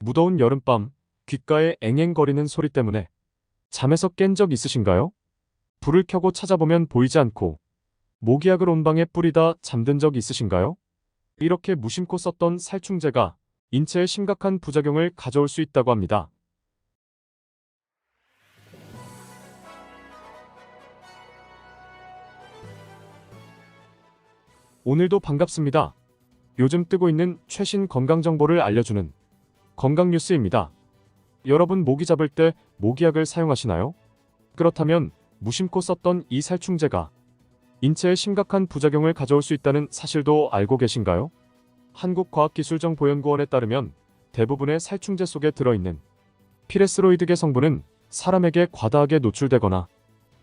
무더운 여름밤, 귓가에 앵앵거리는 소리 때문에 잠에서 깬 적 있으신가요? 불을 켜고 찾아보면 보이지 않고 모기약을 온방에 뿌리다 잠든 적 있으신가요? 이렇게 무심코 썼던 살충제가 인체에 심각한 부작용을 가져올 수 있다고 합니다. 오늘도 반갑습니다. 요즘 뜨고 있는 최신 건강 정보를 알려주는 건강 뉴스입니다. 여러분, 모기 잡을 때 모기약을 사용하시나요? 그렇다면 무심코 썼던 이 살충제가 인체에 심각한 부작용을 가져올 수 있다는 사실도 알고 계신가요? 한국과학기술정보연구원에 따르면 대부분의 살충제 속에 들어있는 피레스로이드계 성분은 사람에게 과다하게 노출되거나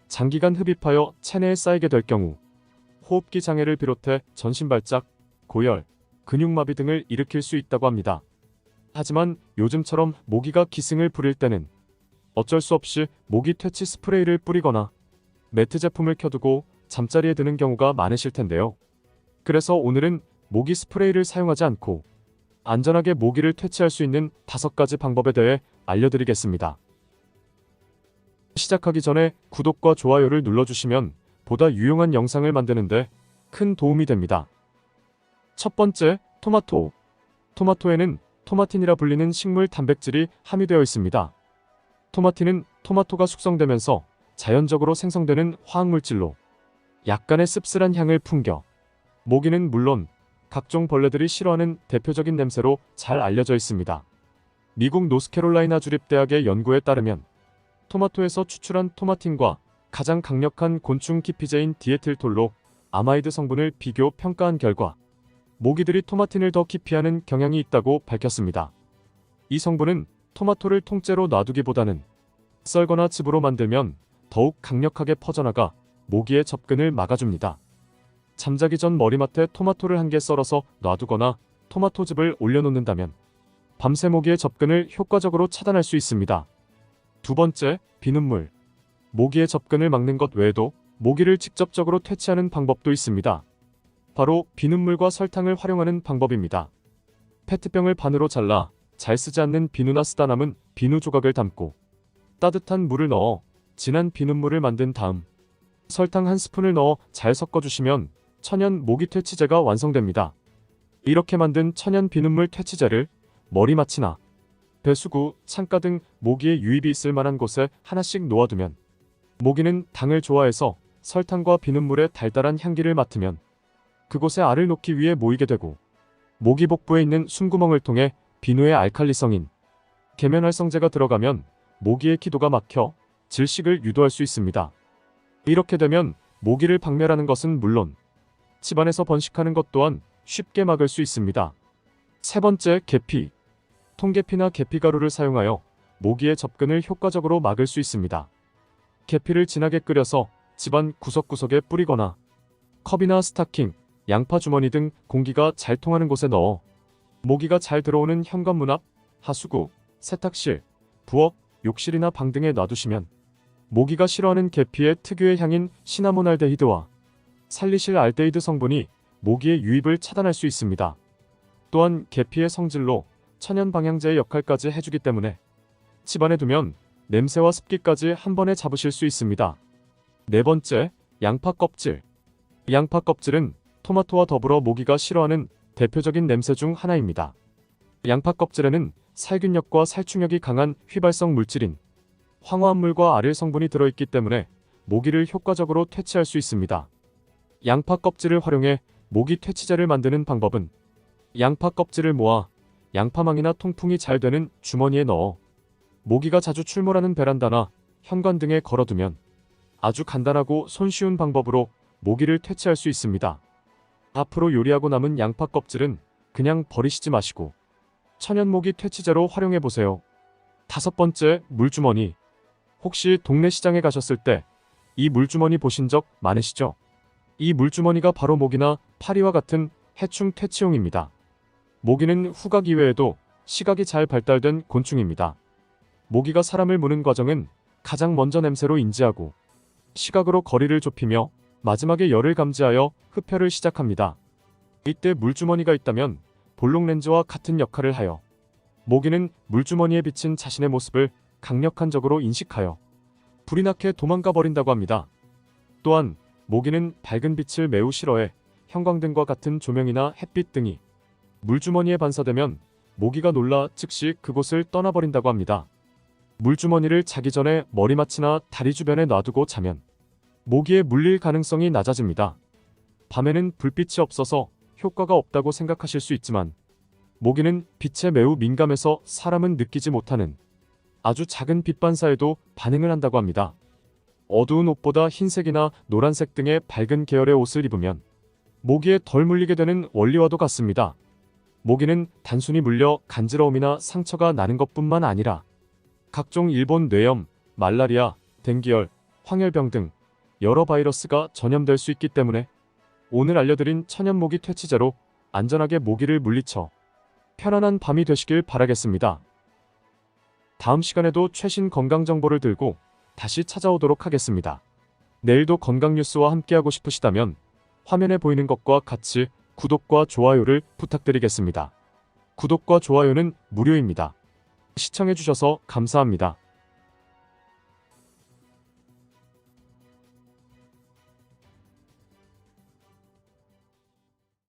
장기간 흡입하여 체내에 쌓이게 될 경우 호흡기 장애를 비롯해 전신발작, 고열, 근육마비 등을 일으킬 수 있다고 합니다. 하지만 요즘처럼 모기가 기승을 부릴 때는 어쩔 수 없이 모기 퇴치 스프레이를 뿌리거나 매트 제품을 켜두고 잠자리에 드는 경우가 많으실 텐데요. 그래서 오늘은 모기 스프레이를 사용하지 않고 안전하게 모기를 퇴치할 수 있는 5가지 방법에 대해 알려드리겠습니다. 시작하기 전에 구독과 좋아요를 눌러주시면 보다 유용한 영상을 만드는데 큰 도움이 됩니다. 첫 번째, 토마토. 토마토에는 토마틴이라 불리는 식물 단백질이 함유되어 있습니다. 토마틴은 토마토가 숙성되면서 자연적으로 생성되는 화학물질로 약간의 씁쓸한 향을 풍겨 모기는 물론 각종 벌레들이 싫어하는 대표적인 냄새로 잘 알려져 있습니다. 미국 노스캐롤라이나 주립대학의 연구에 따르면 토마토에서 추출한 토마틴과 가장 강력한 곤충 기피제인 디에틸톨로 아마이드 성분을 비교 평가한 결과 모기들이 토마틴을 더 기피하는 경향이 있다고 밝혔습니다. 이 성분은 토마토를 통째로 놔두기보다는 썰거나 즙으로 만들면 더욱 강력하게 퍼져나가 모기의 접근을 막아줍니다. 잠자기 전 머리맡에 토마토를 한 개 썰어서 놔두거나 토마토즙을 올려놓는다면 밤새 모기의 접근을 효과적으로 차단할 수 있습니다. 두 번째, 비눗물. 모기의 접근을 막는 것 외에도 모기를 직접적으로 퇴치하는 방법도 있습니다. 바로 비눗물과 설탕을 활용하는 방법입니다. 페트병을 반으로 잘라 잘 쓰지 않는 비누나 쓰다 남은 비누 조각을 담고 따뜻한 물을 넣어 진한 비눗물을 만든 다음 설탕 1스푼을 넣어 잘 섞어주시면 천연 모기 퇴치제가 완성됩니다. 이렇게 만든 천연 비눗물 퇴치제를 머리맡이나 배수구, 창가 등 모기의 유입이 있을 만한 곳에 하나씩 놓아두면 모기는 당을 좋아해서 설탕과 비눗물의 달달한 향기를 맡으면 그곳에 알을 놓기 위해 모이게 되고 모기 복부에 있는 숨구멍을 통해 비누의 알칼리성인 계면활성제가 들어가면 모기의 기도가 막혀 질식을 유도할 수 있습니다. 이렇게 되면 모기를 박멸하는 것은 물론 집안에서 번식하는 것 또한 쉽게 막을 수 있습니다. 세 번째, 계피. 통계피나 계피가루를 사용하여 모기의 접근을 효과적으로 막을 수 있습니다. 계피를 진하게 끓여서 집안 구석구석에 뿌리거나 컵이나 스타킹, 양파 주머니 등 공기가 잘 통하는 곳에 넣어 모기가 잘 들어오는 현관문 앞, 하수구, 세탁실, 부엌, 욕실이나 방 등에 놔두시면 모기가 싫어하는 계피의 특유의 향인 시나몬알데히드와 살리실 알데히드 성분이 모기의 유입을 차단할 수 있습니다. 또한 계피의 성질로 천연 방향제의 역할까지 해주기 때문에 집안에 두면 냄새와 습기까지 한 번에 잡으실 수 있습니다. 네 번째, 양파 껍질. 양파 껍질은 토마토와 더불어 모기가 싫어하는 대표적인 냄새 중 하나입니다. 양파 껍질에는 살균력과 살충력이 강한 휘발성 물질인 황화합물과 아릴 성분이 들어있기 때문에 모기를 효과적으로 퇴치할 수 있습니다. 양파 껍질을 활용해 모기 퇴치제를 만드는 방법은 양파 껍질을 모아 양파망이나 통풍이 잘 되는 주머니에 넣어 모기가 자주 출몰하는 베란다나 현관 등에 걸어두면 아주 간단하고 손쉬운 방법으로 모기를 퇴치할 수 있습니다. 앞으로 요리하고 남은 양파 껍질은 그냥 버리시지 마시고 천연 모기 퇴치제로 활용해보세요. 다섯 번째, 물주머니. 혹시 동네 시장에 가셨을 때 이 물주머니 보신 적 많으시죠? 이 물주머니가 바로 모기나 파리와 같은 해충 퇴치용입니다. 모기는 후각 이외에도 시각이 잘 발달된 곤충입니다. 모기가 사람을 무는 과정은 가장 먼저 냄새로 인지하고 시각으로 거리를 좁히며 마지막에 열을 감지하여 흡혈을 시작합니다. 이때 물주머니가 있다면 볼록 렌즈와 같은 역할을 하여 모기는 물주머니에 비친 자신의 모습을 강력한 적으로 인식하여 불이 나게 도망가 버린다고 합니다. 또한 모기는 밝은 빛을 매우 싫어해 형광등과 같은 조명이나 햇빛 등이 물주머니에 반사되면 모기가 놀라 즉시 그곳을 떠나버린다고 합니다. 물주머니를 자기 전에 머리맡이나 다리 주변에 놔두고 자면 모기에 물릴 가능성이 낮아집니다. 밤에는 불빛이 없어서 효과가 없다고 생각하실 수 있지만 모기는 빛에 매우 민감해서 사람은 느끼지 못하는 아주 작은 빛 반사에도 반응을 한다고 합니다. 어두운 옷보다 흰색이나 노란색 등의 밝은 계열의 옷을 입으면 모기에 덜 물리게 되는 원리와도 같습니다. 모기는 단순히 물려 간지러움이나 상처가 나는 것뿐만 아니라 각종 일본 뇌염, 말라리아, 댕기열, 황열병 등 여러 바이러스가 전염될 수 있기 때문에 오늘 알려드린 천연모기 퇴치제로 안전하게 모기를 물리쳐 편안한 밤이 되시길 바라겠습니다. 다음 시간에도 최신 건강 정보를 들고 다시 찾아오도록 하겠습니다. 내일도 건강 뉴스와 함께하고 싶으시다면 화면에 보이는 것과 같이 구독과 좋아요를 부탁드리겠습니다. 구독과 좋아요는 무료입니다. 시청해주셔서 감사합니다.